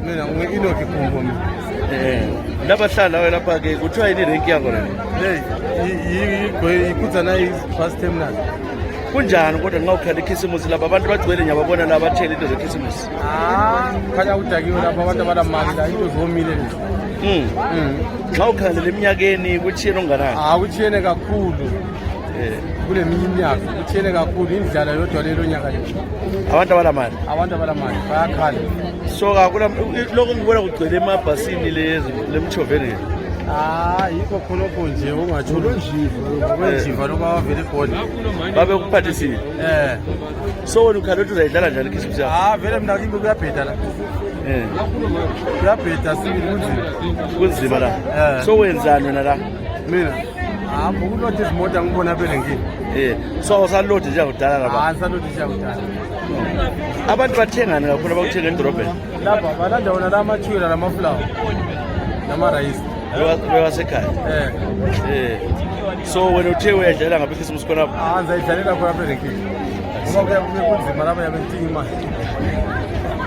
Mina nginoki Khumbo mina. Labahlala lapha ke kuthiwa yini rank yakho le? Hey, ikutsa na first term na. Kunjani kodwa nxa ukhala ikhisimusi lapha abantu bagcwele nyababona la bathela into zekhisimusi? Khanya udakiwe lapha abantu abalamali la into zomile lezi. Nxa ukhala leminyakeni kuthiyene onganani? Kuthiyene kakhulu. Kule minyaka kuthiyene kakhulu indlala yodwa lelo nyaka le. Abantu abalamali bayakhala. So akula lokho ngibona kugcwele emabhasini lemchoveni. Yikho khonokho nje ungatsho kwenjiva loba bavele khona babe kuphathisile. So wena ukhala uthi uzayidlala njani ikhisimusi yakho? Vele mina kimi kuyabheda la. Kuyabheda sibili kunzima la. So wenzani wena la? Mina ukulotha izimota ngibona phela ngini. So usalodi nje kudala lapha? Ngisalodi nje kudala. Abantu bathengani kakhulu abakuthenga edorobheni? Lapha balanda wona la mathula lamaflower namarayisi. Bewasekhaya? So wena uthe uyadlalela ngapha ikhisimusi khona? Ngizayidlalela khona phela ngini. Ngoba kuya kunzima lapha yabentinga imali.